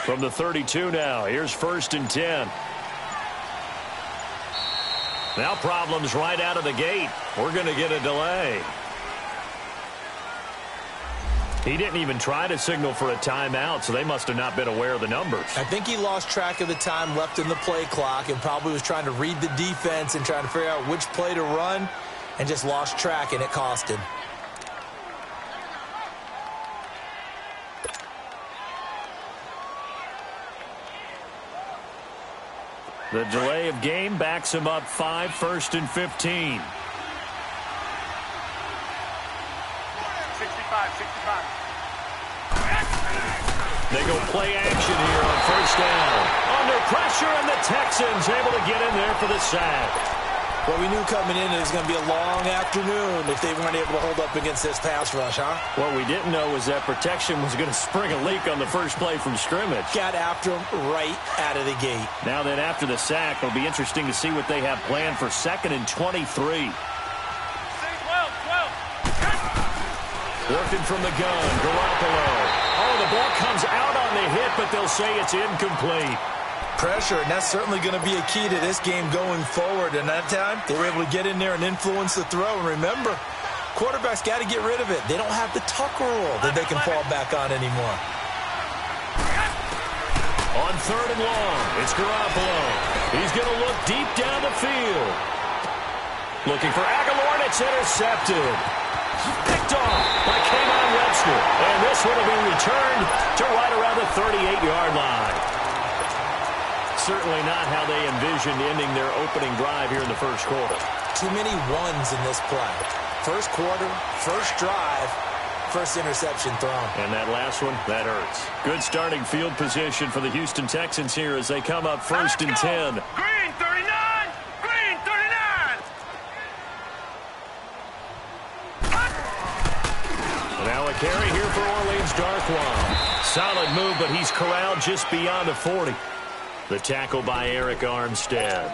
From the 32 now, here's 1st and 10. Now problems right out of the gate. We're going to get a delay. He didn't even try to signal for a timeout, so they must have not been aware of the numbers. I think he lost track of the time left in the play clock and probably was trying to read the defense and trying to figure out which play to run and just lost track, and it cost him. The delay of game backs him up 5, 1st and 15. 65. They go play action here on 1st down. Under pressure, and the Texans able to get in there for the sack. Well, we knew coming in it was going to be a long afternoon if they weren't able to hold up against this pass rush, huh? What we didn't know was that protection was going to spring a leak on the first play from scrimmage. Got after him right out of the gate. Now then, after the sack, it'll be interesting to see what they have planned for 2nd and 23. 12. Working from the gun, Garoppolo. Oh, the ball comes out on the hit, but they'll say it's incomplete. Pressure, and that's certainly going to be a key to this game going forward. And that time, they were able to get in there and influence the throw. And remember, quarterbacks got to get rid of it. They don't have the tuck rule that they can fall back on anymore. On 3rd and long, it's Garoppolo. He's going to look deep down the field. Looking for Aguilar, and it's intercepted. Picked off by K'Von Webster. And this one will be returned to right around the 38-yard line. Certainly not how they envisioned ending their opening drive here in the first quarter. Too many ones in this play. First quarter, first drive, first interception thrown. And that last one, that hurts. Good starting field position for the Houston Texans here as they come up 1st and 10. Green 39! Green 39! Now a carry here for Orleans Darkwa. Solid move, but he's corralled just beyond the 40. The tackle by Eric Armstead.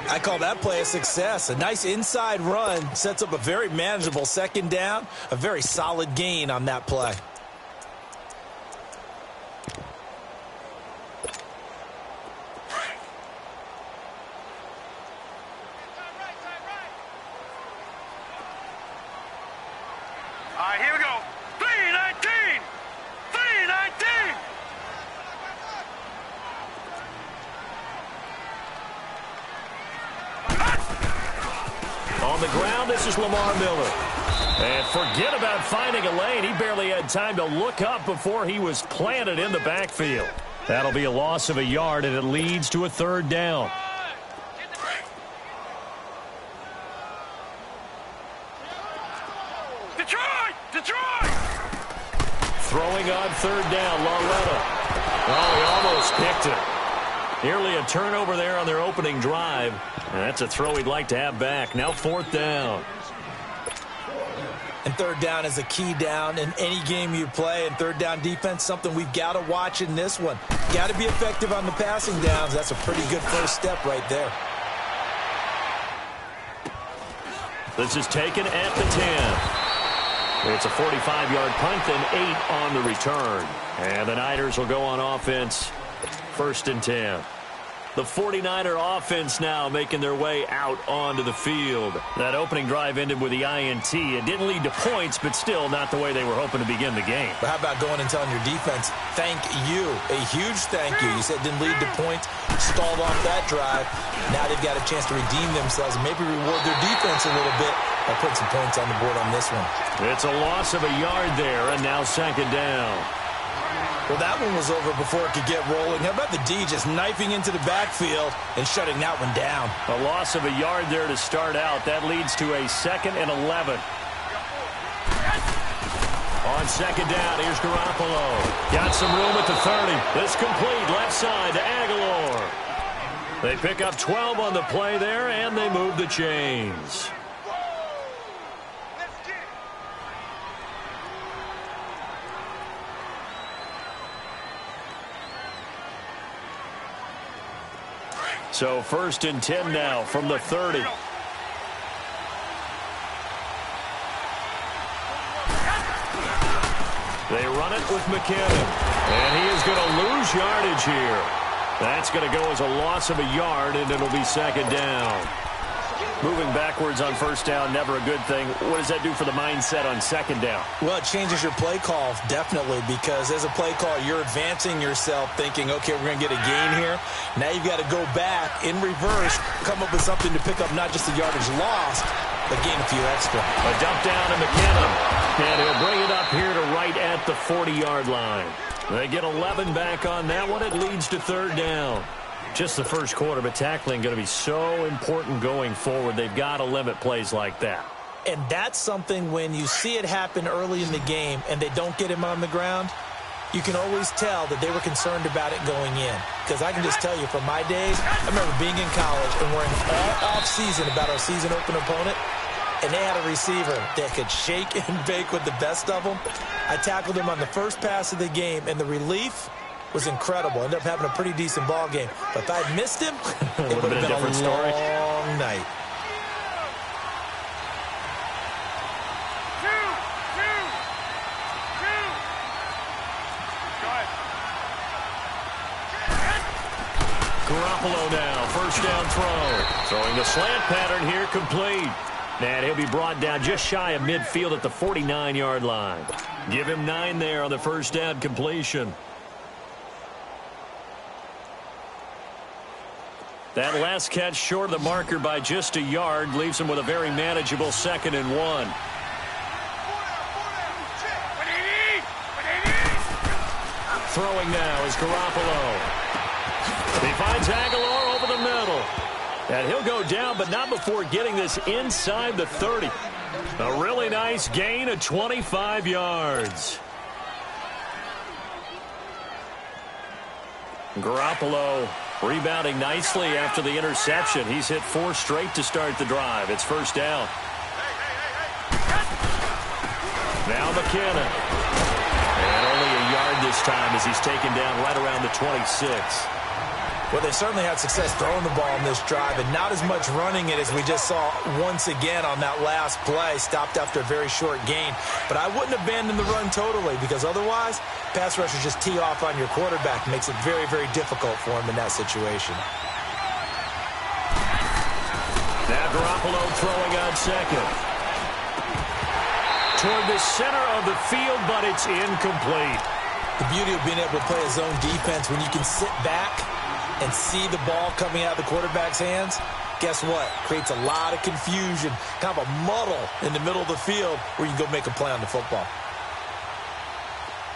I call that play a success. A nice inside run sets up a very manageable 2nd down. A very solid gain on that play. All right, here we go. 319! 319! On the ground, this is Lamar Miller. And forget about finding a lane. He barely had time to look up before he was planted in the backfield. That'll be a loss of a yard, and it leads to a 3rd down. Detroit! Throwing on 3rd down, Lauletta. Oh, he almost picked it. Nearly a turnover there on their opening drive. And that's a throw he'd like to have back. Now 4th down. And 3rd down is a key down in any game you play. And 3rd down defense, something we've got to watch in this one. Got to be effective on the passing downs. That's a pretty good first step right there. This is taken at the 10. It's a 45-yard punt, then 8 on the return. And the Niners will go on offense. 1st and 10. The 49er offense now making their way out onto the field. That opening drive ended with the INT. It didn't lead to points, but still not the way they were hoping to begin the game. But how about going and telling your defense, thank you, a huge thank you. You said it didn't lead to points, stalled off that drive. Now they've got a chance to redeem themselves and maybe reward their defense a little bit by putting some points on the board on this one. It's a loss of a yard there, and now 2nd down. Well, that one was over before it could get rolling. How about the D just knifing into the backfield and shutting that one down? A loss of a yard there to start out. That leads to a 2nd and 11. On 2nd down, here's Garoppolo. Got some room at the 30. This complete left side to Aguilar. They pick up 12 on the play there, and they move the chains. So 1st and 10 now from the 30. They run it with McKinnon. And he is going to lose yardage here. That's going to go as a loss of a yard, and it'll be second down. Moving backwards on first down, never a good thing. What does that do for the mindset on second down? Well, it changes your play call, definitely, because as a play call, you're advancing yourself thinking, okay, we're going to get a gain here. Now you've got to go back in reverse, come up with something to pick up not just the yardage lost, but gain a few extra. A dump down to McKinnon, and he'll bring it up here to right at the 40-yard line. They get 11 back on that one. It leads to third down. Just the first quarter, but tackling going to be so important going forward. They've got to limit plays like that. And that's something when you see it happen early in the game and they don't get him on the ground, you can always tell that they were concerned about it going in. Because I can just tell you from my days, I remember being in college and worrying all off-season about our season open opponent, and they had a receiver that could shake and bake with the best of them. I tackled him on the first pass of the game, and the relief was incredible. Ended up having a pretty decent ball game. But if I'd missed him, it would have been a different story. Long night. Garoppolo now, first down throw. Throwing the slant pattern here, complete. And he'll be brought down just shy of midfield at the 49-yard line. Give him 9 there on the first down completion. That last catch short of the marker by just a yard leaves him with a very manageable 2nd and 1. Throwing now is Garoppolo. He finds Aguilar over the middle. And he'll go down, but not before getting this inside the 30. A really nice gain of 25 yards. Garoppolo rebounding nicely after the interception. He's hit 4 straight to start the drive. It's first down. Now McKinnon. And only a yard this time as he's taken down right around the 26. Well, they certainly had success throwing the ball in this drive, and not as much running it as we just saw once again on that last play. Stopped after a very short gain. But I wouldn't abandon the run totally, because otherwise, pass rushers just tee off on your quarterback. Makes it very, very difficult for him in that situation. Now Garoppolo throwing on second. Toward the center of the field, but it's incomplete. The beauty of being able to play a zone defense when you can sit back and see the ball coming out of the quarterback's hands, guess what? Creates a lot of confusion, kind of a muddle in the middle of the field where you can go make a play on the football.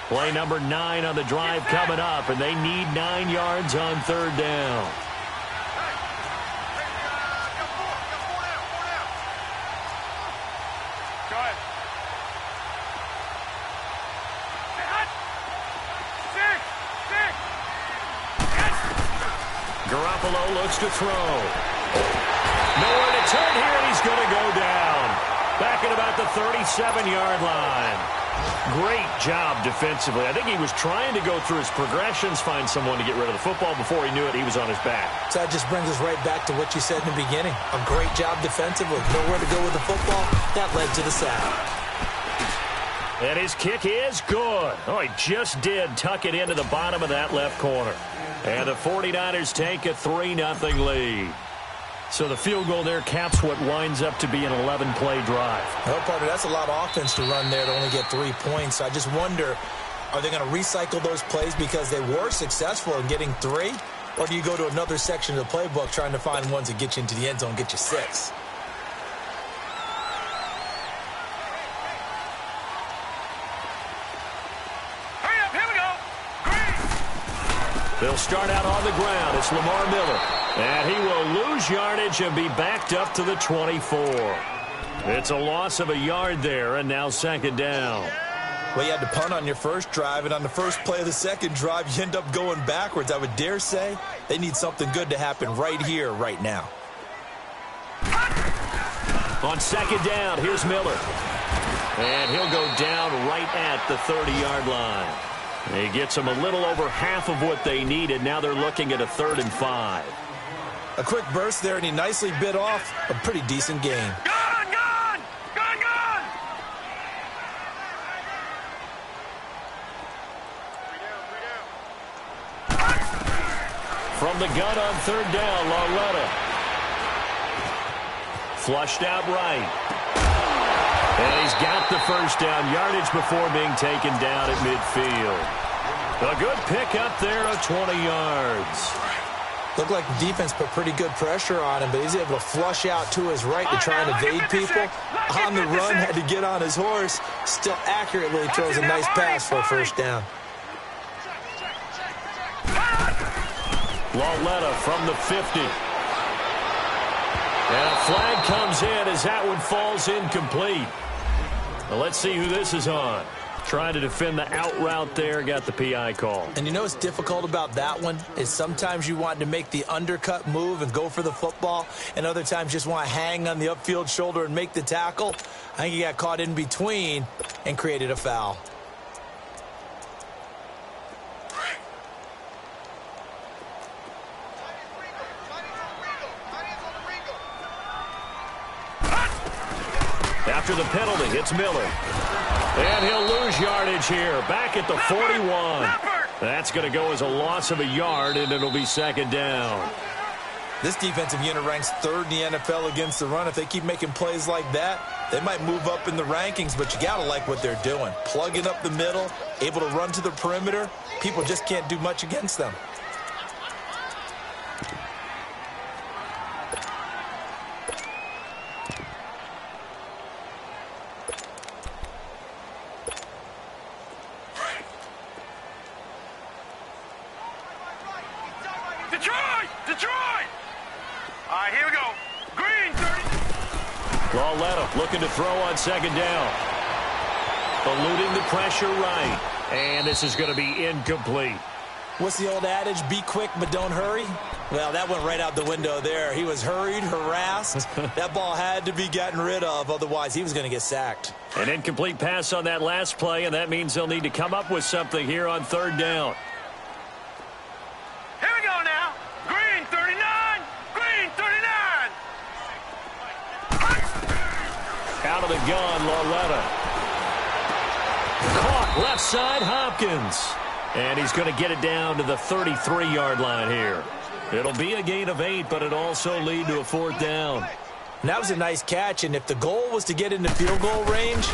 Play number 9 on the drive coming up, and they need 9 yards on third down. Garoppolo looks to throw. Nowhere to turn here, and he's going to go down. Back at about the 37-yard line. Great job defensively. I think he was trying to go through his progressions, find someone to get rid of the football. Before he knew it, he was on his back. So that just brings us right back to what you said in the beginning. A great job defensively. Nowhere to go with the football. That led to the sack. And his kick is good. Oh, he just did tuck it into the bottom of that left corner. And the 49ers take a 3-0 lead. So the field goal there caps what winds up to be an 11-play drive. Well, partner, that's a lot of offense to run there to only get 3 points. So I just wonder, are they going to recycle those plays because they were successful in getting 3? Or do you go to another section of the playbook trying to find ones that get you into the end zone, get you 6? They'll start out on the ground. It's Lamar Miller. And he will lose yardage and be backed up to the 24. It's a loss of a yard there, and now second down. Well, you had to punt on your first drive, and on the first play of the second drive, you end up going backwards. I would dare say they need something good to happen right here, right now. On second down, here's Miller. And he'll go down right at the 30-yard line. He gets them a little over half of what they needed. Now they're looking at a 3rd and 5. A quick burst there, and he nicely bit off a pretty decent gain. Gone! from the gun on third down. Lauletta. Flushed out right. And he's got the first down yardage before being taken down at midfield. A good pick up there of 20 yards. Looked like the defense put pretty good pressure on him, but he's able to flush out to his right to try and evade people. On the run, had to get on his horse. Still accurately throws a nice pass for a first down. Lauletta from the 50. And a flag comes in as that one falls incomplete. Well, let's see who this is on. Trying to defend the out route there, got the PI call. And you know what's difficult about that one is sometimes you want to make the undercut move and go for the football, and other times just want to hang on the upfield shoulder and make the tackle. I think he got caught in between and created a foul. After the penalty, it's Miller. And he'll lose yardage here. Back at the 41. That's going to go as a loss of a yard, and it'll be second down. This defensive unit ranks third in the NFL against the run. If they keep making plays like that, they might move up in the rankings, but you got to like what they're doing. Plugging up the middle, able to run to the perimeter. People just can't do much against them. Detroit! All right, here we go. Green, 30. Lauletta looking to throw on second down. Eluding the pressure right. And this is going to be incomplete. What's the old adage? Be quick, but don't hurry? Well, that went right out the window there. He was hurried, harassed. That ball had to be gotten rid of, otherwise he was going to get sacked. An incomplete pass on that last play, and that means they'll need to come up with something here on third down. Here we go now. Green, 39. Green, 39. Out of the gun, Lauletta. Caught left side, Hopkins. And he's going to get it down to the 33-yard line here. It'll be a gain of 8, but it also lead to a fourth down. And that was a nice catch, and if the goal was to get into field goal range,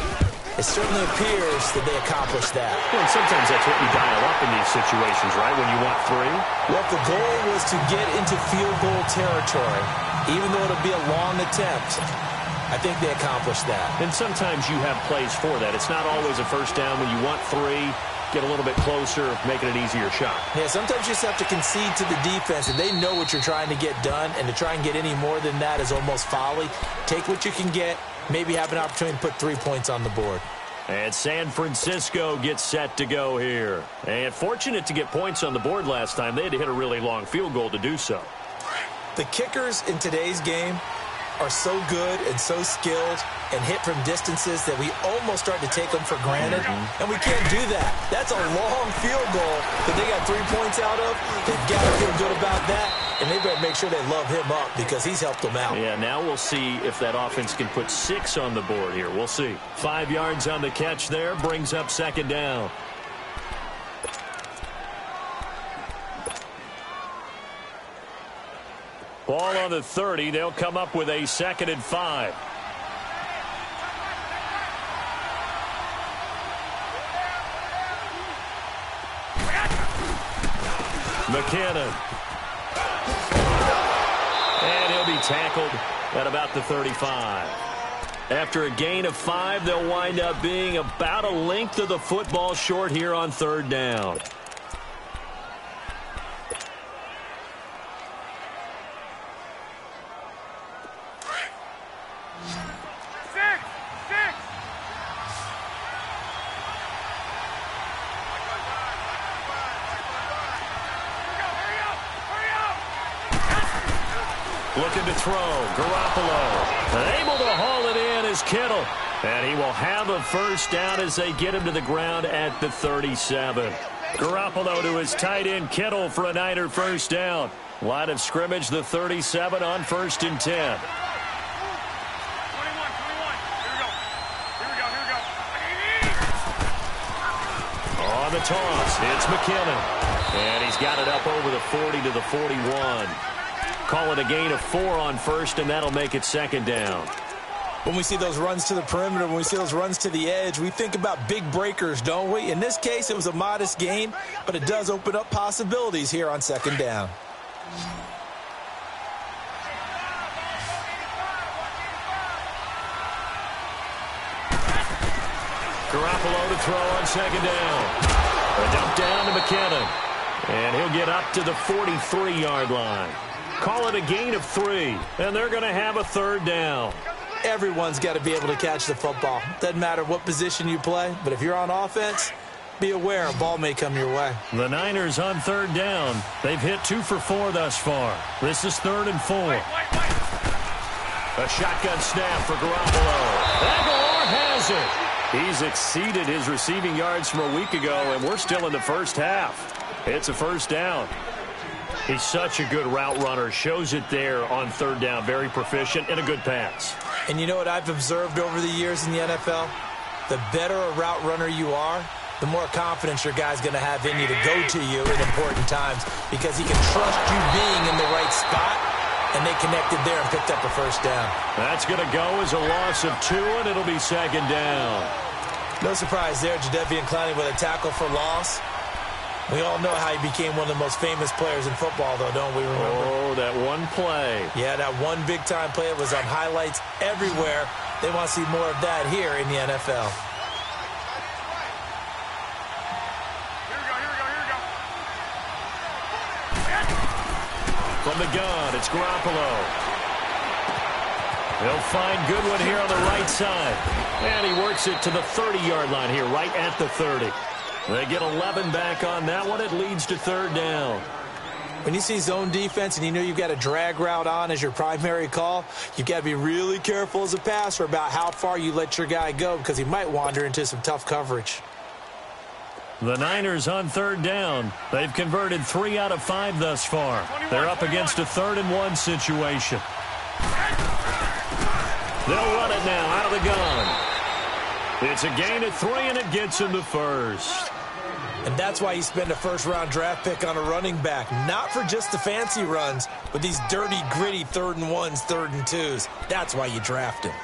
it certainly appears that they accomplished that. Well, and sometimes that's what you dial up in these situations, right, when you want 3? Well, if the goal was to get into field goal territory, even though it'll be a long attempt, I think they accomplished that. And sometimes you have plays for that. It's not always a first down when you want 3. Get a little bit closer, making it an easier shot. Yeah, sometimes you just have to concede to the defense, and they know what you're trying to get done, and to try and get any more than that is almost folly. Take what you can get, maybe have an opportunity to put 3 points on the board. And San Francisco gets set to go here. And fortunate to get points on the board last time. They had to hit a really long field goal to do so. The kickers in today's game are so good and so skilled and hit from distances that we almost start to take them for granted, and we can't do that. That's a long field goal that they got 3 points out of. They've got to feel good about that, and they better make sure they love him up because he's helped them out. Yeah, now we'll see if that offense can put 6 on the board here. We'll see. 5 yards on the catch there, brings up second down. Ball on the 30. They'll come up with a 2nd and 5. McKinnon. And he'll be tackled at about the 35. After a gain of 5, they'll wind up being about a length of the football short here on third down. Looking to throw. Garoppolo. Able to haul it in is Kittle. And he will have a first down as they get him to the ground at the 37. Garoppolo to his tight end Kittle for a Niner first down. Line of scrimmage, the 37 on 1st and 10. On the toss. It's McKinnon. And he's got it up over the 40 to the 41. Call it a gain of 4 on first, and that'll make it second down. When we see those runs to the perimeter, when we see those runs to the edge, we think about big breakers, don't we? In this case, it was a modest gain, but it does open up possibilities here on second down. Garoppolo to throw on second down. A dump down to McKinnon. And he'll get up to the 43-yard line. Call it a gain of 3, and they're going to have a third down. Everyone's got to be able to catch the football. Doesn't matter what position you play, but if you're on offense, be aware a ball may come your way. The Niners on third down. They've hit 2 for 4 thus far. This is 3rd and 4. A shotgun snap for Garoppolo. Aguilar has it. He's exceeded his receiving yards from a week ago, and we're still in the first half. It's a first down. He's such a good route runner. Shows it there on third down. Very proficient and a good pass. And you know what I've observed over the years in the NFL? The better a route runner you are, the more confidence your guy's going to have in you to go to you in important times because he can trust you being in the right spot, and they connected there and picked up a first down. That's going to go as a loss of 2, and it'll be second down. No surprise there, Jadeveon Clowney with a tackle for loss. We all know how he became one of the most famous players in football, though, don't we remember? Oh, that one play. Yeah, that one big-time play. It was on highlights everywhere. They want to see more of that here in the NFL. From the gun, it's Garoppolo. They'll find Goodwin here on the right side. And he works it to the 30-yard line here, right at the 30. They get 11 back on that one. It leads to third down. When you see zone defense and you know you've got a drag route on as your primary call, you've got to be really careful as a passer about how far you let your guy go because he might wander into some tough coverage. The Niners on third down. They've converted 3 out of 5 thus far. They're up against a 3rd and 1 situation. They'll run it now out of the gun. It's a gain of 3, and it gets him the first. And that's why you spend a first-round draft pick on a running back. Not for just the fancy runs, but these dirty, gritty 3rd and 1s, 3rd and 2s. That's why you draft him.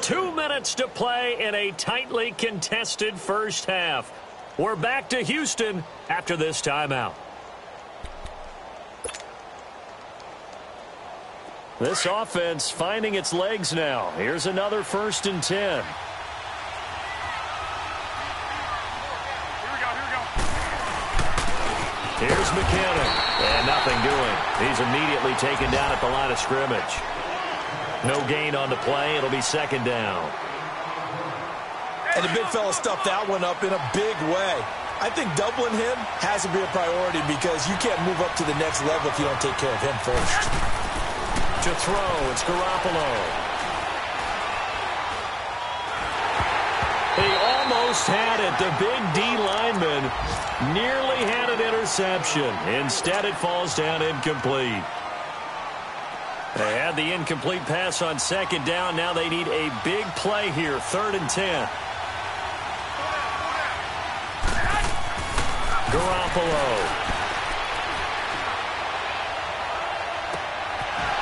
Two minutes to play in a tightly contested first half. We're back to Houston after this timeout. This offense finding its legs now. Here's another 1st and 10. Here we go. Here's McKinnon. And nothing doing. He's immediately taken down at the line of scrimmage. No gain on the play. It'll be second down. And the big fella stuffed that one up in a big way. I think doubling him has to be a priority because you can't move up to the next level if you don't take care of him first. To throw, it's Garoppolo. He almost had it. The big D lineman nearly had an interception. Instead, it falls down incomplete. They had the incomplete pass on second down. Now they need a big play here, 3rd and 10. Garoppolo.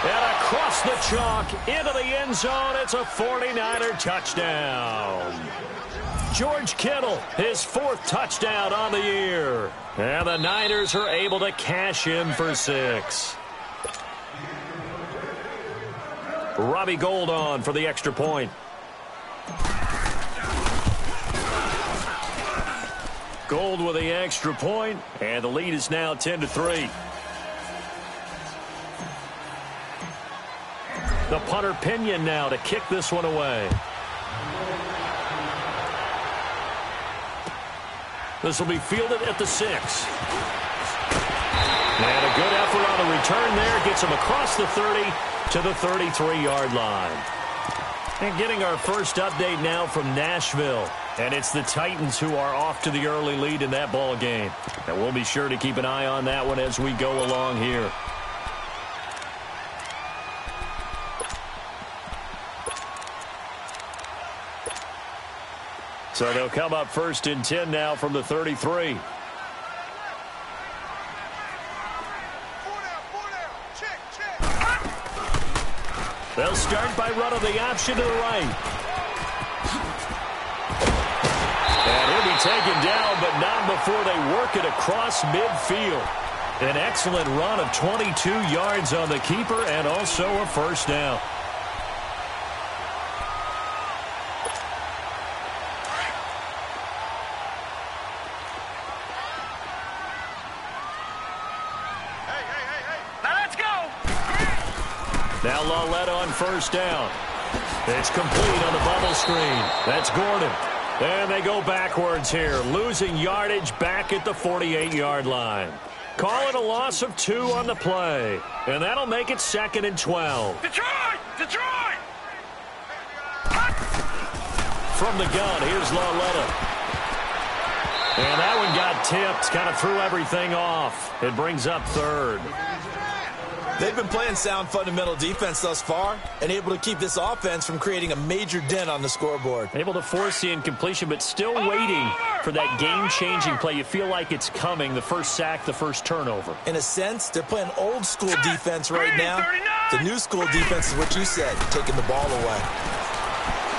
And across the chalk into the end zone. It's a 49er touchdown. George Kittle, his 4th touchdown on the year. And the Niners are able to cash in for 6. Robbie Gould on for the extra point. Gould with the extra point, and the lead is now 10-3. The punter Pinion now to kick this one away. This will be fielded at the 6. And a good effort on the return there. Gets him across the 30 to the 33-yard line. And getting our first update now from Nashville. And it's the Titans who are off to the early lead in that ball game. And we'll be sure to keep an eye on that one as we go along here. So they'll come up 1st and 10 now from the 33. They'll start by running the option to the right. And he'll be taken down, but not before they work it across midfield. An excellent run of 22 yards on the keeper and also a first down. Now Lawletta on 1st down. It's complete on the bubble screen. That's Gordon. And they go backwards here, losing yardage back at the 48-yard line. Call it a loss of 2 on the play. And that'll make it 2nd and 12. Detroit! Detroit! From the gun, here's Lawletta. And that one got tipped, kind of threw everything off. It brings up 3rd. They've been playing sound fundamental defense thus far and able to keep this offense from creating a major dent on the scoreboard. Able to force the incompletion, but still waiting for that game-changing play. You feel like it's coming, the first sack, the first turnover. In a sense, they're playing old-school defense right now. The new-school defense is what you said, taking the ball away.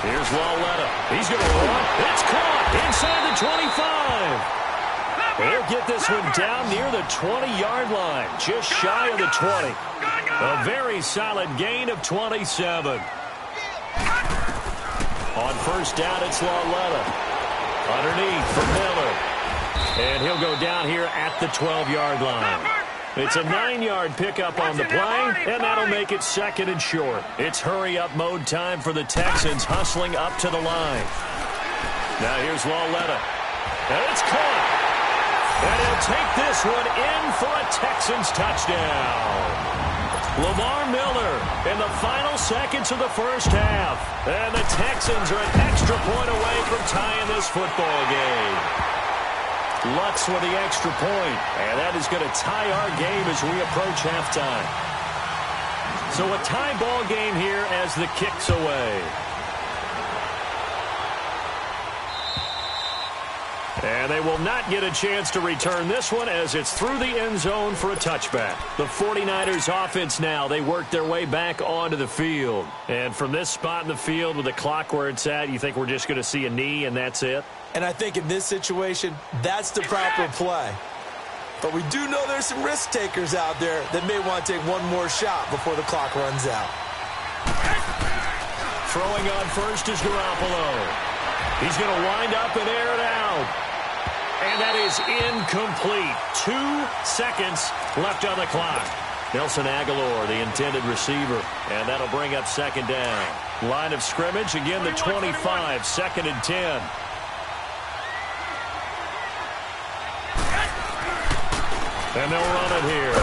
Here's Lawletta. He's going to run. It's caught inside the 25. They'll get this one down near the 20-yard line, just shy of the 20. A very solid gain of 27. On 1st down, it's Lawletta. Underneath for Miller. And he'll go down here at the 12-yard line. It's a 9-yard pickup on the play, and that'll make it 2nd and short. It's hurry-up mode time for the Texans, hustling up to the line. Now here's Lawletta. And it's caught. And he'll take this one in for a Texans touchdown. Lamar Miller in the final seconds of the first half. And the Texans are an extra point away from tying this football game. Lutz with the extra point. And that is going to tie our game as we approach halftime. So a tie ball game here as the kick's away. And they will not get a chance to return this one as it's through the end zone for a touchback. The 49ers offense now, they work their way back onto the field. And from this spot in the field with the clock where it's at, you think we're just going to see a knee and that's it? And I think in this situation, that's the proper play. But we do know there's some risk takers out there that may want to take one more shot before the clock runs out. Throwing on 1st is Garoppolo. He's going to wind up and air it out. And that is incomplete. 2 seconds left on the clock. Nelson Aguilar, the intended receiver. And that'll bring up 2nd down. Line of scrimmage, again the 25, 2nd and 10. And they'll run it here.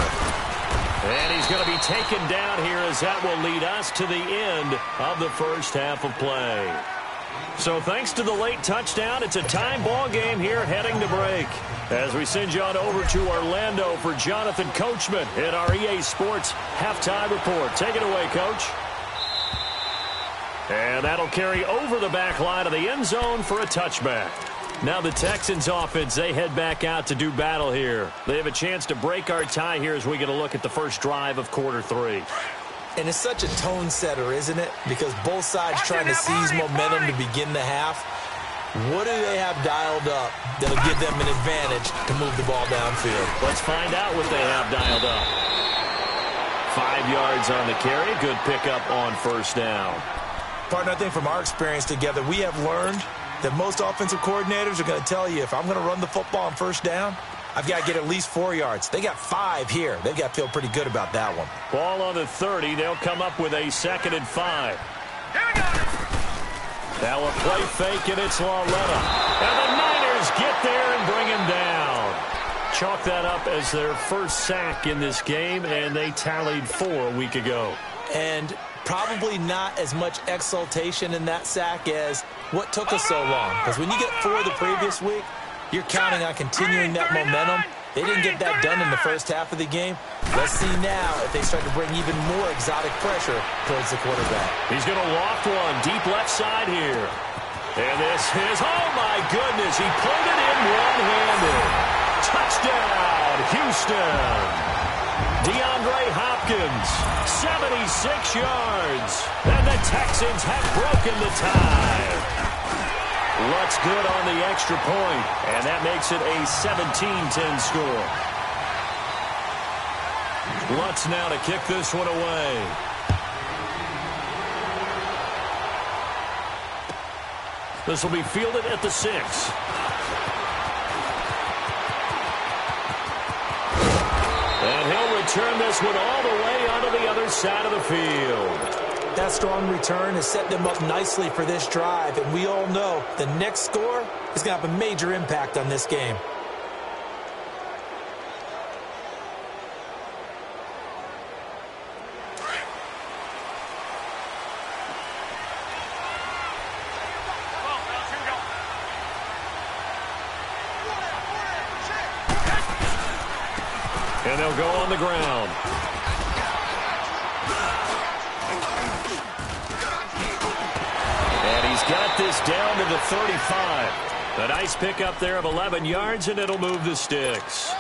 And he's going to be taken down here as that will lead us to the end of the first half of play. So thanks to the late touchdown, it's a time ball game here heading to break. As we send you on over to Orlando for Jonathan Coachman in our EA Sports Halftime Report. Take it away, Coach. And that'll carry over the back line of the end zone for a touchback. Now the Texans offense, they head back out to do battle here. They have a chance to break our tie here as we get a look at the first drive of quarter 3. And it's such a tone setter, isn't it? Because both sides trying to seize momentum to begin the half. What do they have dialed up that'll give them an advantage to move the ball downfield? Let's find out what they have dialed up. 5 yards on the carry. Good pickup on 1st down. Partner, I think from our experience together, we have learned that most offensive coordinators are going to tell you, if I'm going to run the football on 1st down, I've got to get at least 4 yards. They got 5 here. They've got to feel pretty good about that one. Ball on the 30. They'll come up with a 2nd and 5. Now a play fake, and it's Lawletta. And the Niners get there and bring him down. Chalk that up as their first sack in this game, and they tallied 4 a week ago. And probably not as much exultation in that sack as what took us so long. Because when you get 4 the previous week, you're counting on continuing that momentum. They didn't get that done in the first half of the game. Let's see now if they start to bring even more exotic pressure towards the quarterback. He's going to loft one deep left side here. And this is, oh my goodness, he pulled it in one-handed. Touchdown, Houston. DeAndre Hopkins, 76 yards. And the Texans have broken the tie. Lutz good on the extra point, and that makes it a 17-10 score. Lutz now to kick this one away. This will be fielded at the 6. And he'll return this one all the way onto the other side of the field. That strong return has set them up nicely for this drive, and we all know the next score is going to have a major impact on this game. And they'll go on the ground. And he's got this down to the 35. A nice pickup there of 11 yards, and it'll move the sticks.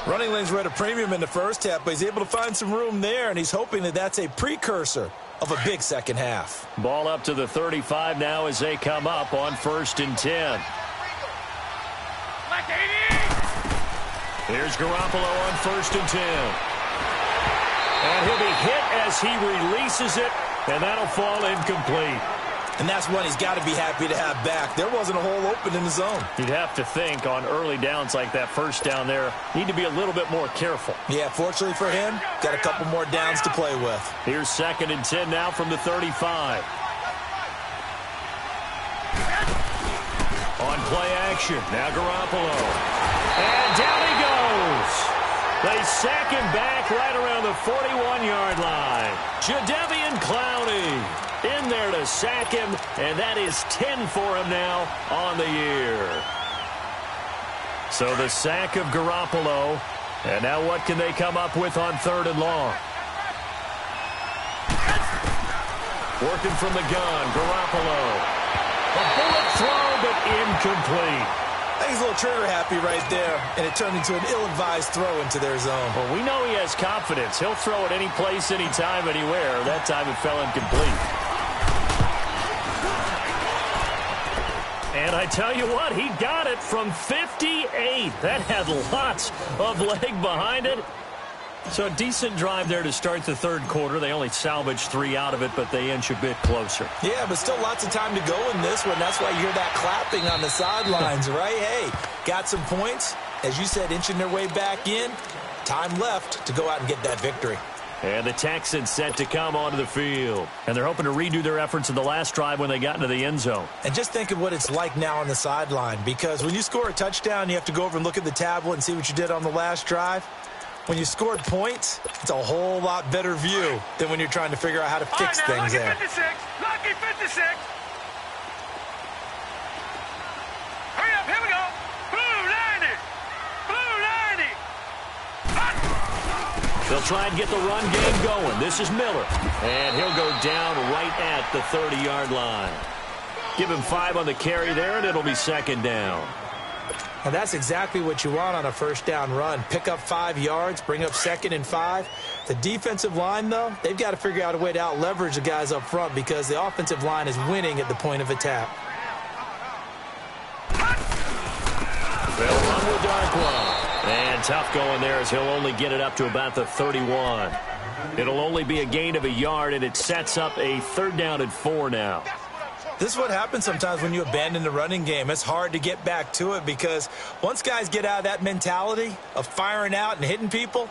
Running lanes were at a premium in the first half, but he's able to find some room there, and he's hoping that that's a precursor of a big second half. Ball up to the 35 now as they come up on 1st and 10. Here's Garoppolo on 1st and 10. And he'll be hit as he releases it, and that'll fall incomplete. And that's one he's got to be happy to have back. There wasn't a hole open in the zone. You'd have to think on early downs like that first down there, need to be a little bit more careful. Yeah, fortunately for him, got a couple more downs to play with. Here's 2nd and 10 now from the 35. On play action, now Garoppolo. And down he goes. They sack him back right around the 41-yard line. Jadeveon Clowney in there to sack him, and that is 10 for him now on the year. So the sack of Garoppolo, and now what can they come up with on 3rd and long? Working from the gun, Garoppolo. A bullet throw, but incomplete. I think he's a little trigger happy right there, and it turned into an ill-advised throw into their zone. Well, we know he has confidence. He'll throw it any place, anytime, anywhere. That time it fell incomplete. And I tell you what, he got it from 58. That had lots of leg behind it. So a decent drive there to start the 3rd quarter. They only salvaged 3 out of it, but they inch a bit closer. Yeah, but still lots of time to go in this one. That's why you hear that clapping on the sidelines, right? Hey, got some points. As you said, inching their way back in. Time left to go out and get that victory. And the Texans set to come onto the field. And they're hoping to redo their efforts in the last drive when they got into the end zone. And just think of what it's like now on the sideline. Because when you score a touchdown, you have to go over and look at the tablet and see what you did on the last drive. When you scored points, it's a whole lot better view than when you're trying to figure out how to fix things there. Lucky 56. Lucky 56. Hurry up. Here we go. Blue 90. Blue 90. They'll try and get the run game going. This is Miller. And he'll go down right at the 30-yard line. Give him 5 on the carry there, and it'll be 2nd down. And that's exactly what you want on a first down run. Pick up 5 yards, bring up 2nd and 5. The defensive line, though, they've got to figure out a way to out-leverage the guys up front because the offensive line is winning at the point of attack. They'll run with Darkwa. And tough going there as he'll only get it up to about the 31. It'll only be a gain of a yard, and it sets up a 3rd down and 4 now. This is what happens sometimes when you abandon the running game. It's hard to get back to it because once guys get out of that mentality of firing out and hitting people,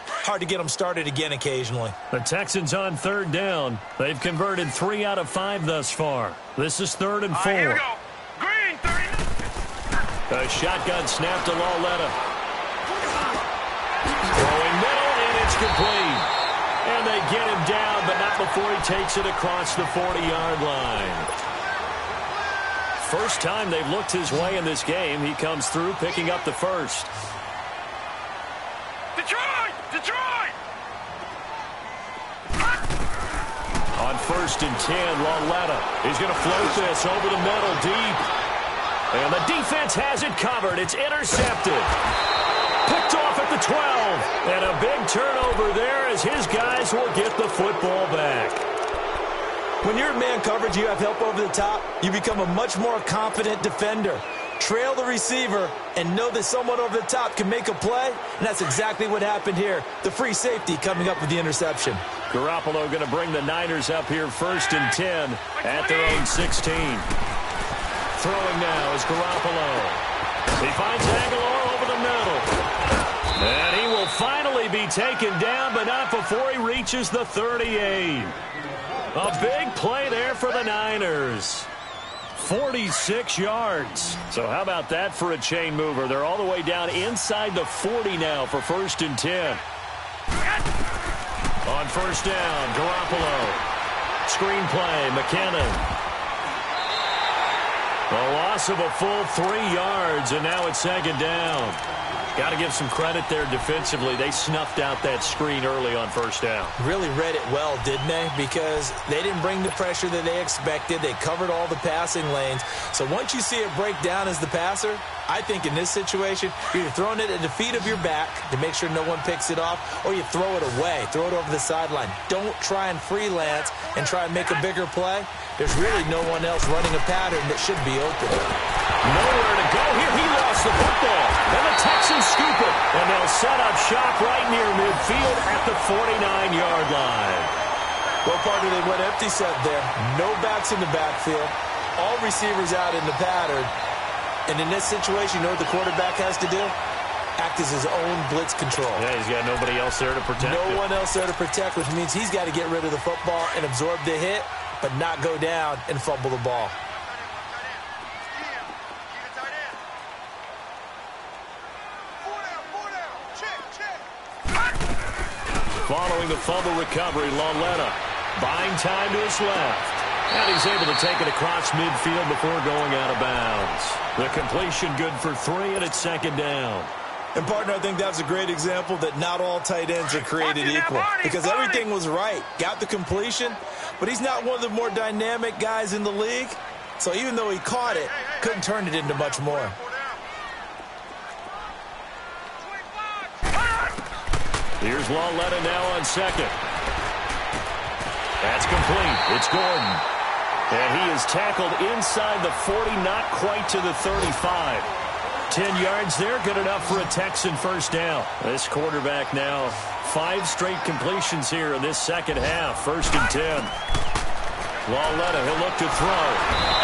hard to get them started again occasionally. The Texans on 3rd down. They've converted 3 out of 5 thus far. This is 3rd and 4. Here we go. Green 30. A shotgun snap to Lauletta. Throwing middle, and it's complete. And they get him down, but not before he takes it across the 40-yard line. First time they've looked his way in this game. He comes through, picking up the first. Detroit! Detroit! On On 1st and 10, Lauletta. He's going to float this over the middle deep. And the defense has it covered. It's intercepted. Picked off at the 12. And a big turnover there as his guys will get the football back. When you're in man coverage, you have help over the top, you become a much more confident defender. Trail the receiver and know that someone over the top can make a play, and that's exactly what happened here. The free safety coming up with the interception. Garoppolo going to bring the Niners up here 1st and 10 at their own 16. Throwing now is Garoppolo. He finds Aguilar over the middle. And he will finally be taken down, but not before he reaches the 38. A big play there for the Niners. 46 yards. So how about that for a chain mover? They're all the way down inside the 40 now for 1st and 10. On 1st down, Garoppolo. Screen play, McKinnon. A loss of a full 3 yards, and now it's 2nd down. Got to give some credit there defensively. They snuffed out that screen early on 1st down. Really read it well, didn't they? Because they didn't bring the pressure that they expected. They covered all the passing lanes. So once you see it break down as the passer, I think in this situation, you're throwing it at the feet of your back to make sure no one picks it off, or you throw it away, throw it over the sideline. Don't try and freelance and try and make a bigger play. There's really no one else running a pattern that should be open. Nowhere to go here. He lost the football. And the Texans scoop it. And they'll set up shop right near midfield at the 49-yard line. Well, partner, they went empty set there. No backs in the backfield. All receivers out in the pattern. And in this situation, you know what the quarterback has to do? Act as his own blitz control. Yeah, he's got nobody else there to protect him. No one else there to protect, which means he's got to get rid of the football and absorb the hit, but not go down and fumble the ball. Following the fumble recovery, Lauletta buying time to his left. And he's able to take it across midfield before going out of bounds. The completion good for 3, and it's 2nd down. And, partner, I think that's a great example that not all tight ends are created equal. Because everything was right. Got the completion, but he's not one of the more dynamic guys in the league. So even though he caught it, couldn't turn it into much more. Here's Lauletta now on 2nd. That's complete. It's Gordon. And he is tackled inside the 40, not quite to the 35. 10 yards there, good enough for a Texan 1st down. This quarterback now 5 straight completions here in this 2nd half. 1st and 10. Lauletta, he'll look to throw.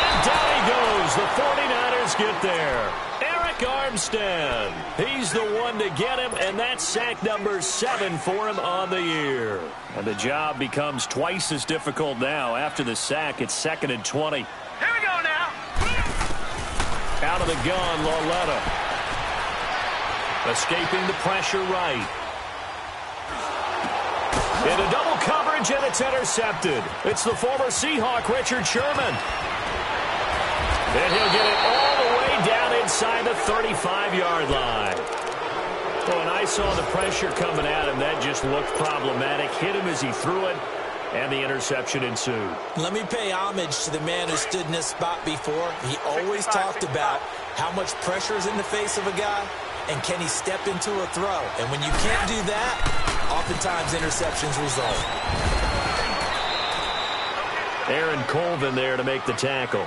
And down he goes. The 49ers get there. Armstead, he's the one to get him, and that's sack number 7 for him on the year. And the job becomes twice as difficult now. After the sack, it's 2nd and 20. Here we go now. Out of the gun, Lauletta. Escaping the pressure right. Into double coverage, and it's intercepted. It's the former Seahawk, Richard Sherman. And he'll get it all the way down inside the 35-yard line. Well, when I saw the pressure coming at him, that just looked problematic. Hit him as he threw it, and the interception ensued. Let me pay homage to the man who stood in this spot before. He always talked about how much pressure is in the face of a guy, and can he step into a throw. And when you can't do that, oftentimes interceptions result. Aaron Colvin there to make the tackle.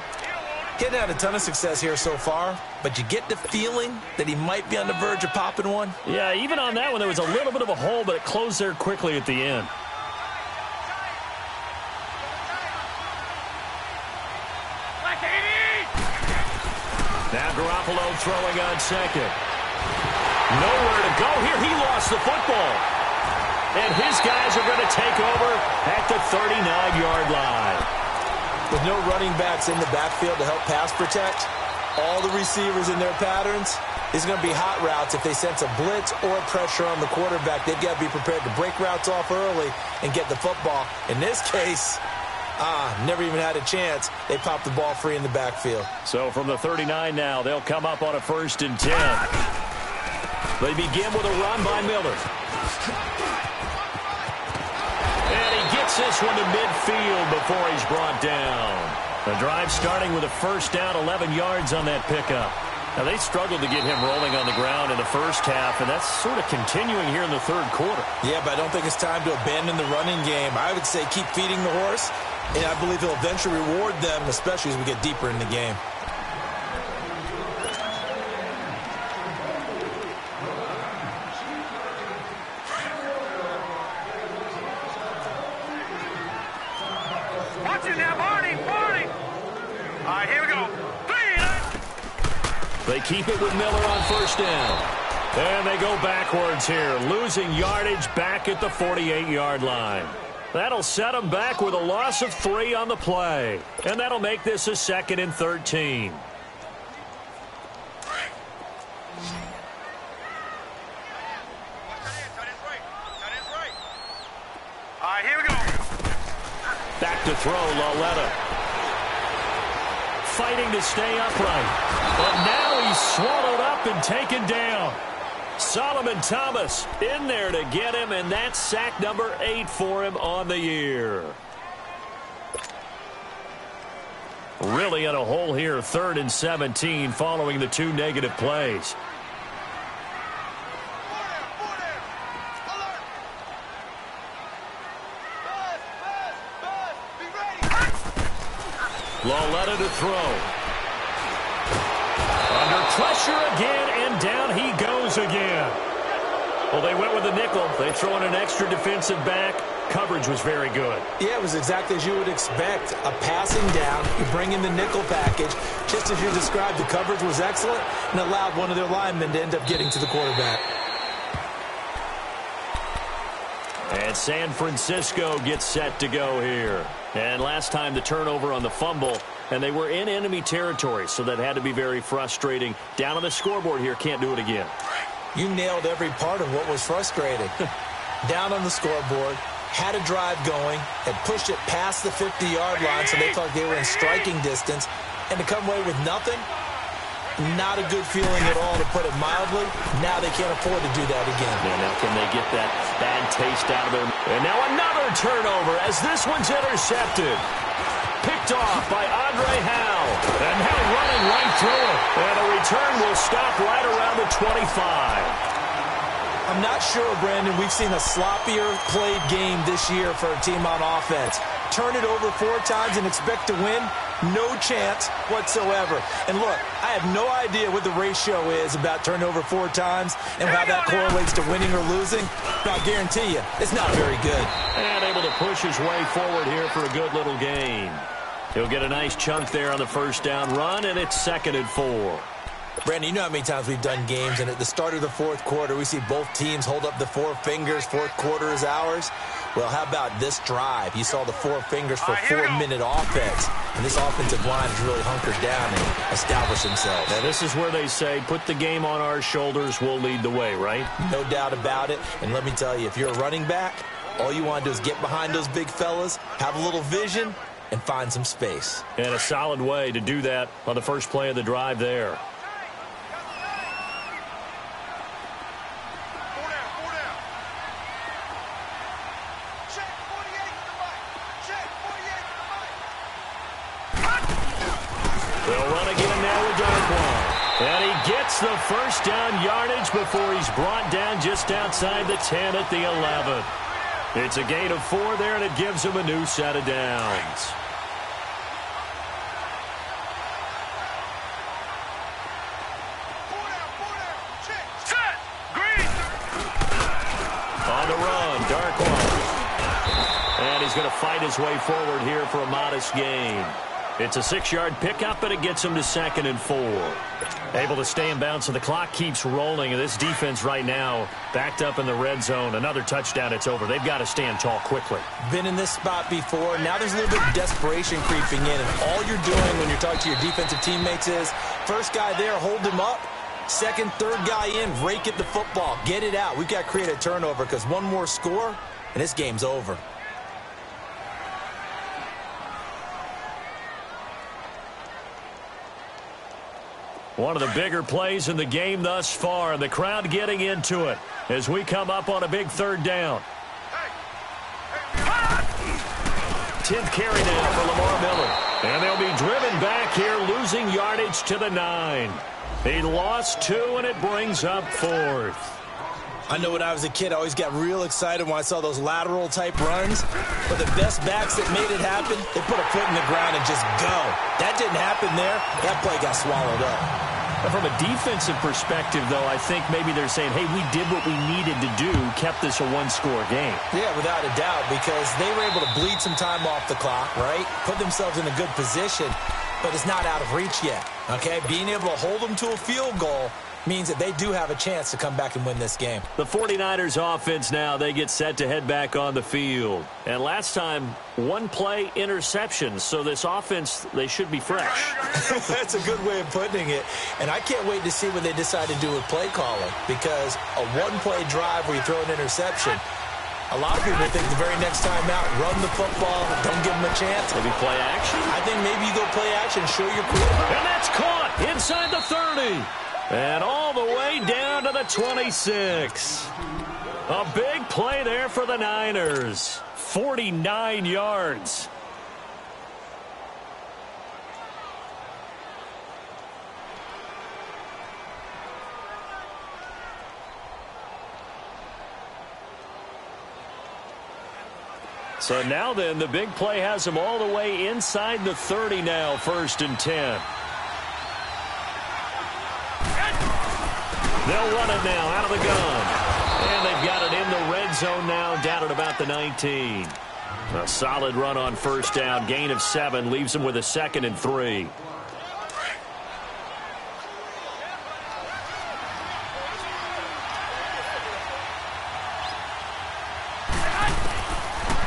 Getting had a ton of success here so far, but you get the feeling that he might be on the verge of popping one. Yeah, even on that one, there was a little bit of a hole, but it closed there quickly at the end. Now Garoppolo throwing on 2nd. Nowhere to go here. He lost the football. And his guys are going to take over at the 39-yard line. With no running backs in the backfield to help pass protect, all the receivers in their patterns, it's going to be hot routes if they sense a blitz or pressure on the quarterback. They've got to be prepared to break routes off early and get the football. In this case, never even had a chance. They popped the ball free in the backfield. So from the 39 now, they'll come up on a 1st and 10. They begin with a run by Miller. And he gets Gets this one to midfield before he's brought down. The drive starting with a first down, 11 yards on that pickup. Now, they struggled to get him rolling on the ground in the first half, and that's sort of continuing here in the third quarter. Yeah, but I don't think it's time to abandon the running game. I would say keep feeding the horse, and I believe he'll eventually reward them, especially as we get deeper in the game. Watch it now, Barney. All right, here we go. They keep it with Miller on first down. And they go backwards here, losing yardage back at the 48-yard line. That'll set them back with a loss of 3 on the play. And that'll make this a 2nd and 13. All right, here we go. Back to throw, Lauletta. Fighting to stay upright. But now he's swallowed up and taken down. Solomon Thomas in there to get him, and that's sack number 8 for him on the year. Really in a hole here, 3rd and 17 following the 2 negative plays. Lauletta to throw. Under pressure again, and down he goes again. Well, they went with the nickel. They throw in an extra defensive back. Coverage was very good. Yeah, it was exactly as you would expect. A passing down, you bring in the nickel package. Just as you described, the coverage was excellent and allowed one of their linemen to end up getting to the quarterback. And San Francisco gets set to go here. And last time the turnover on the fumble, and they were in enemy territory, so that had to be very frustrating. Down on the scoreboard here, can't do it again. You nailed every part of what was frustrating. Down on the scoreboard, had a drive going, had pushed it past the 50-yard line, so they thought they were in striking distance, and to come away with nothing, not a good feeling at all, to put it mildly. Now they can't afford to do that again. Yeah, now can they get that bad taste out of their... And now another turnover as this one's intercepted. Picked off by Andre Howe. And Howe running right through it. And a return will stop right around the 25. I'm not sure, Brandon, we've seen a sloppier played game this year for a team on offense. Turn it over 4 times and expect to win? No chance whatsoever. And look, I have no idea what the ratio is about turnover 4 times and how that correlates to winning or losing. But I'll guarantee you, it's not very good. And able to push his way forward here for a good little gain. He'll get a nice chunk there on the first down run, and it's 2nd and 4. Brandon, you know how many times we've done games, and at the start of the 4th quarter, we see both teams hold up the 4 fingers, 4th quarter is ours. Well, how about this drive? You saw the 4 fingers for 4-minute offense, and this offensive line has really hunkered down and established themselves. Now, this is where they say, put the game on our shoulders, we'll lead the way, right? No doubt about it, and let me tell you, if you're a running back, all you want to do is get behind those big fellas, have a little vision, and find some space. And a solid way to do that on the first play of the drive there. And he gets the first down yardage before he's brought down just outside the 10 at the 11. It's a gain of 4 there, and it gives him a new set of downs. Set. Green. On the run, Darkwa. And he's going to fight his way forward here for a modest gain. It's a 6-yard pickup, and it gets him to 2nd and 4. Able to stay in bounds, so the clock keeps rolling. And this defense right now backed up in the red zone. Another touchdown, it's over. They've got to stand tall quickly. Been in this spot before. Now there's a little bit of desperation creeping in. And all you're doing when you're talking to your defensive teammates is, first guy there, hold him up. Second, third guy in, rake at the football. Get it out. We've got to create a turnover because one more score, and this game's over. One of the bigger plays in the game thus far, and the crowd getting into it as we come up on a big 3rd down. 10th carry now for Lamar Miller. And they'll be driven back here, losing yardage to the 9. He lost 2, and it brings up 4th. I know when I was a kid, I always got real excited when I saw those lateral-type runs. But the best backs that made it happen, they put a foot in the ground and just go. That didn't happen there. That play got swallowed up. And from a defensive perspective, though, I think maybe they're saying, hey, we did what we needed to do, kept this a one-score game. Yeah, without a doubt, because they were able to bleed some time off the clock, right? Put themselves in a good position, but it's not out of reach yet, okay? Being able to hold them to a field goal means that they do have a chance to come back and win this game. The 49ers offense now, they get set to head back on the field. And last time, one play interception, so this offense, they should be fresh. That's a good way of putting it. And I can't wait to see what they decide to do with play calling, because a one-play drive where you throw an interception, a lot of people think the very next time out, run the football, don't give them a chance. Maybe play action? I think maybe you go play action, show your quarterback. And that's caught inside the 30. And all the way down to the 26. A big play there for the Niners. 49 yards. So now then, the big play has them all the way inside the 30 now, 1st and 10. They'll run it now out of the gun. And they've got it in the red zone now, down at about the 19. A solid run on 1st down. Gain of 7 leaves them with a 2nd and 3.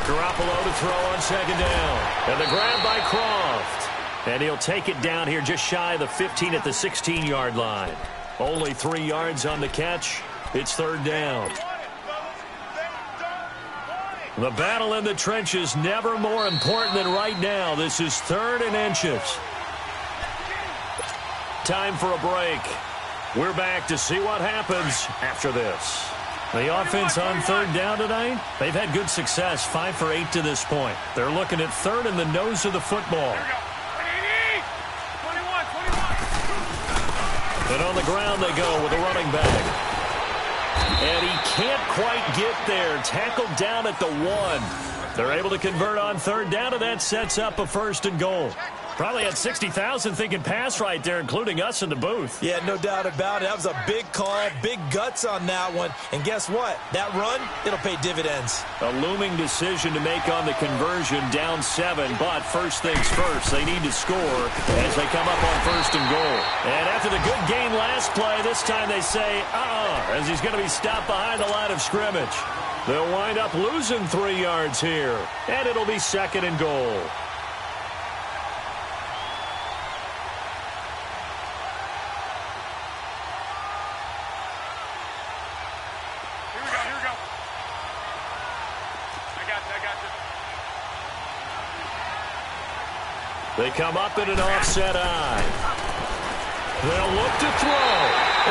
Garoppolo to throw on 2nd down. And the grab by Croft. And he'll take it down here just shy of the 15 at the 16-yard line. Only 3 yards on the catch. It's 3rd down. The battle in the trenches never more important than right now. This is 3rd and inches. Time for a break. We're back to see what happens after this. The offense on 3rd down tonight, they've had good success, 5 for 8 to this point. They're looking at 3rd in the nose of the football. And on the ground they go with a running back. And he can't quite get there. Tackled down at the 1. They're able to convert on 3rd down, and that sets up a 1st and goal. Probably had 60,000 thinking pass right there, including us in the booth. Yeah, no doubt about it. That was a big call, big guts on that one. And guess what? That run, it'll pay dividends. A looming decision to make on the conversion, down 7. But first things first, they need to score as they come up on 1st and goal. And after the good gain last play, this time they say, as he's going to be stopped behind the line of scrimmage. They'll wind up losing 3 yards here. And it'll be 2nd and goal. They come up in an offset eye. They'll look to throw.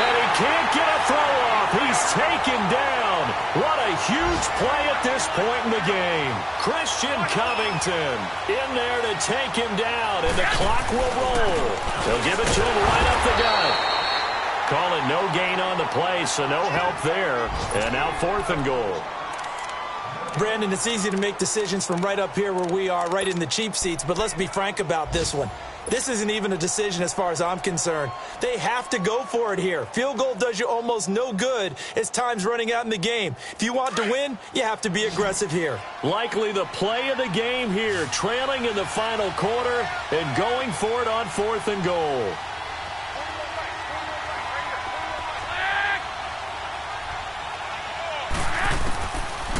And he can't get a throw off. He's taken down. What a huge play at this point in the game. Christian Covington in there to take him down. And the clock will roll. They'll give it to him right up the gut. Call it no gain on the play, so no help there. And now 4th and goal. Brandon, it's easy to make decisions from right up here where we are, right in the cheap seats, but let's be frank about this one. This isn't even a decision as far as I'm concerned. They have to go for it here. Field goal does you almost no good as time's running out in the game. If you want to win, you have to be aggressive here. Likely the play of the game here, trailing in the final quarter and going for it on 4th and goal.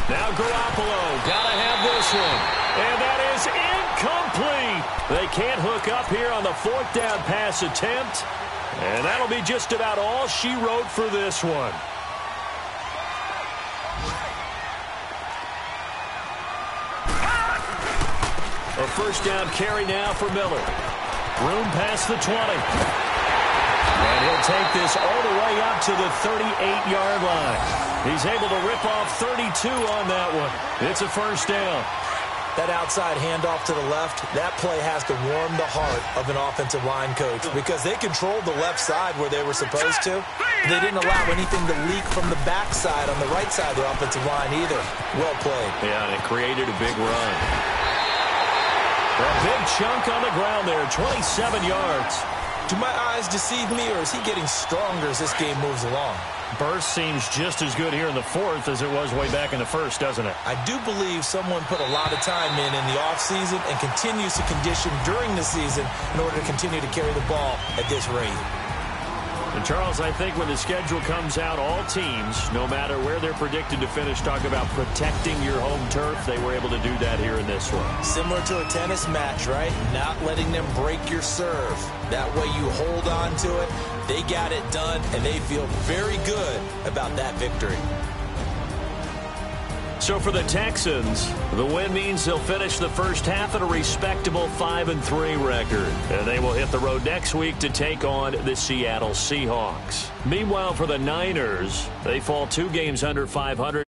Now Garoppolo, gotta have this one. And that is incomplete. They can't hook up here on the 4th down pass attempt. And that'll be just about all she wrote for this one. A 1st down carry now for Miller. Room past the 20. And he'll take this all the way up to the 38-yard line. He's able to rip off 32 on that one. It's a 1st down. That outside handoff to the left, that play has to warm the heart of an offensive line coach because they controlled the left side where they were supposed to. They didn't allow anything to leak from the backside on the right side of the offensive line either. Well played. Yeah, and it created a big run. A big chunk on the ground there, 27 yards. Do my eyes deceive me, or is he getting stronger as this game moves along? Burst seems just as good here in the fourth as it was way back in the first, doesn't it? I do believe someone put a lot of time in the offseason and continues to condition during the season in order to continue to carry the ball at this rate. And, Charles, I think when the schedule comes out, all teams, no matter where they're predicted to finish, talk about protecting your home turf. They were able to do that here in this one. Similar to a tennis match, right? Not letting them break your serve. That way you hold on to it. They got it done, and they feel very good about that victory. So for the Texans, the win means they'll finish the first half at a respectable 5-3 record. And they will hit the road next week to take on the Seattle Seahawks. Meanwhile, for the Niners, they fall 2 games under 500.